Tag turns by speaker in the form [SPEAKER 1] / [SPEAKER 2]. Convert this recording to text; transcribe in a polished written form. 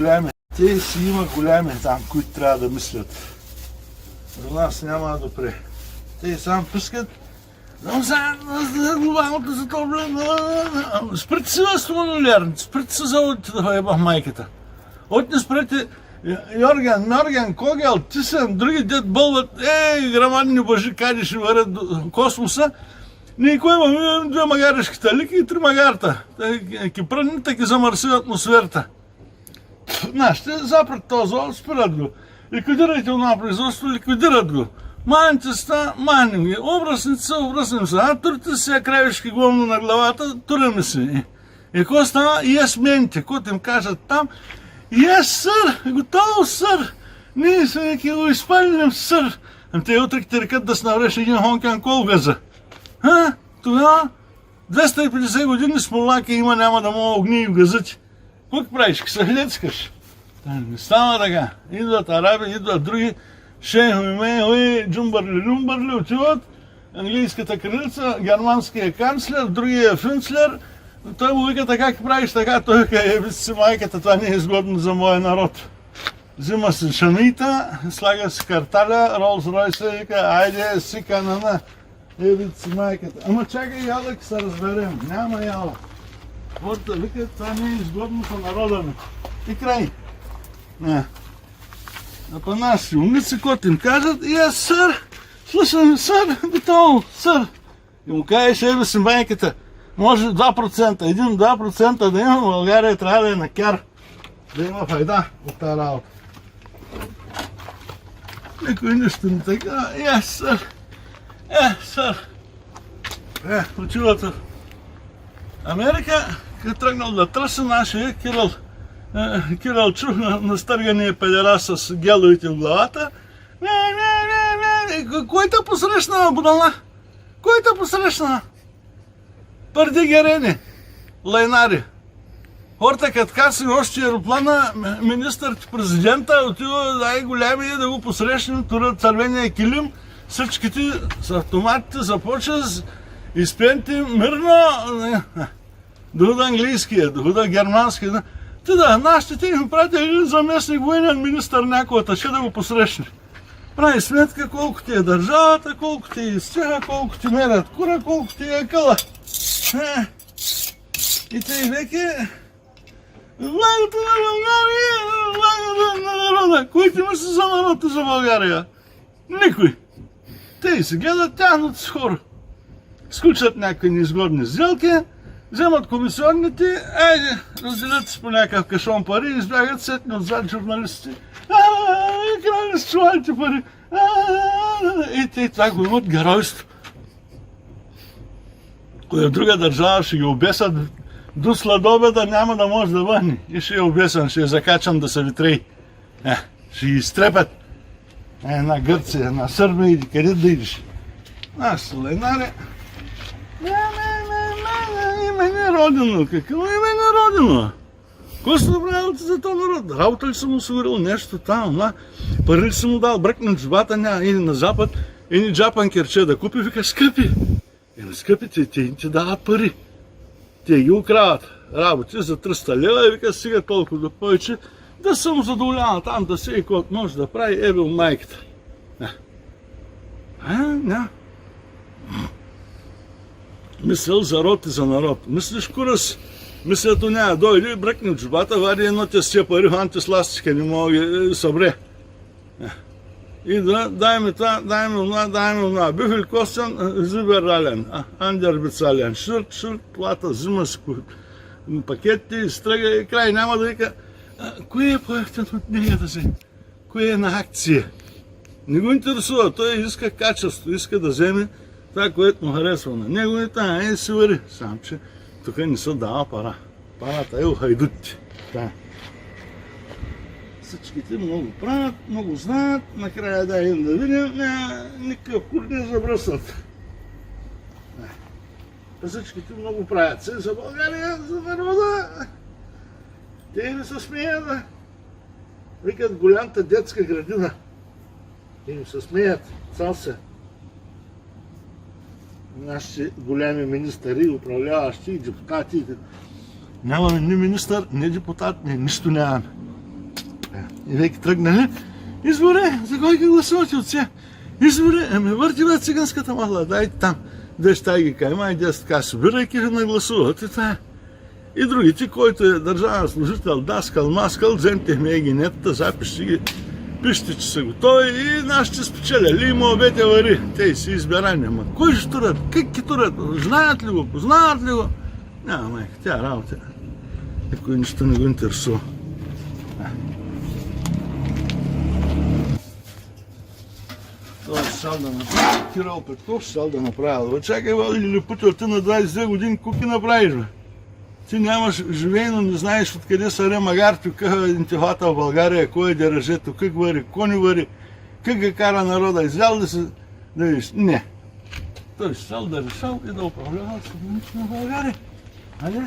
[SPEAKER 1] Голями. Те си има голями там, които трябва да мислят. За нас няма да допре. Те сам пускат. Но за глобалното затопление. Спрете се вас това нулярници. Спрете се заводите да ебах майката. Отне спрете Йорген, Когел, Тисен, други дет бълват. Грамадни божи, кади ще варят до космоса. Никой имаме две магарешките лики и три магарта. Кипръдните ги замърсили атмосферата. Нашите запред този завод, спират го. Ликвидирайте това производство, ликвидират го. Маните ста, маним ги. Обръсници са, обръснем се. Турите си краешки главно на главата, туряме си. И какво става? Мените, които им кажат там, сър, готово, сър. Ние сме го изпалим, сър. Те утре те рекат да снавреш един хонкан кол газа. Тогава 250 години смолаки има, няма да мога огни и в газъти. Какво правиш? Съхлецкаш. Не става така. Идват араби, идват други. Шейхове, джумбърли, отиват. Английската кралица, германския канцлер, другия фюнцлер. Той му вика така, как правиш така, той вика, си майката, това не е изгодно за моя народ. Взима се шанита, слага си карталя, Ролс-Ройса, вика, айде, сика на си майката. Ама чакай, ялък се разберем, няма яла. Хората викат, това не е изгодно за народа ми. И край. А па наши умници, които им кажат, сър, слушам, сър, готово, сър. И му кажеш, си майката, може 2%, 1-2% да има, в България трябва да е на кяр. Да има файда от тази работа. Никой нищо не така, сър. Сър. Отиват в Америка, като тръгнал да тръса нашия Кирил чух на стъргания педера с геловите в главата. Кой те посрещна, Будала? Кой те посрещна? Пърди герени, лайнари. Хората като каси още аероплана, министър-президента отива най-голямия да го посрещнем, турят цървения килим, всичките с автоматите започват, изпенти мирно, дохода английския, дохода германския. Нашите ти им прати един заместник военен министър някоята, ще да го посрещне. Прави сметка колко ти е държавата, колко ти е изтега, колко ти мерят кура, колко ти е къла. И тъй веке влагата на България, влагата на народа. Кой ти мисли за народа за България? Никой. Те и се гледат тяхното с хора. Сключат някакви неизгодни сделки, вземат комисионните, разделят се по някакъв кашон пари и избягат сетни отзад журналистите. Крайни с чувалите пари. И те това го имат геройство. Коя друга държава ще ги обесат до сладобеда, няма да може да върне. И ще е обесан, ще е закачан да се витрей. Ще ги изтрепят. Една Гърция, една Сърбия, иди къде да идиш. Нашите лайнари. Име не е родено. Какво име не е родено? Кой се направил за този народ? Работа ли съм осигурил нещо там? Пари ли съм му дал? Бръкна джобата, няма. Или на запад, или джапан керче да купи, вика скъпи. Скъпи, те ти дават пари. Те ги украват. Работи за 300 лева и вика сега толкова да повече, да съм задоволява там, да се и който може да прави, ебил майката. Мисъл за род и за народ. Мислиш курас, мислято няма дойде, бръкне в джобата, вади едно тестия пари в антисластика, не мога ги събре. И дай ми това, дай ми това. Бюхел Костян, зиберален, андербицален, шурт, плата, взима си пакетите, изтръга и край, няма да вика. Кое е по-ефтин от негата си? Кое е на акция? Не го интересува, той иска качество, иска да вземе това, което му харесва на него и това, си вари. Сам, че тук не се дава пара. Парата е у хайдутите. Всичките много правят, много знаят, накрая да им да видим, никакъв кур не забръснат. Всичките много правят се за България, за народа. Те не се смеят, викат голямата детска градина. Те им се смеят, цял се. Нашите голями министъри, управляващи и депутати. Нямаме ни министър, ни депутат, ни нищо нямаме. И веки тръгнали. Избори, за кой ги гласувате от сега? Избори, върти бе циганската махла, дайте там. Деш тай ги кай, май 10 така събирайки нагласуват и това е. И другите, който е държавен служител, даскал, маскал, вземте мегинетата, запишете ги, пишете, че са готови и нашите спечеляли, има обете вари. Те си избирани, ма кой ще турят? Как ги турят? Знаят ли го? Познават ли го? Няма, майка, тя работа. Никой нищо не го интересува. Това щал да направи. Кирил Петков щал да направи. Бе, чакай, Вали Лепутел, ти на 22 години куки направиш, бе? Ти нямаш живейно, не знаеш откъде са ремагарти, как е интихата в България, кой е държето, как вари, кони вари, как ги кара народа, излял да се да видиш. Не. Той щал да решал и да управлява съдници на България. Али?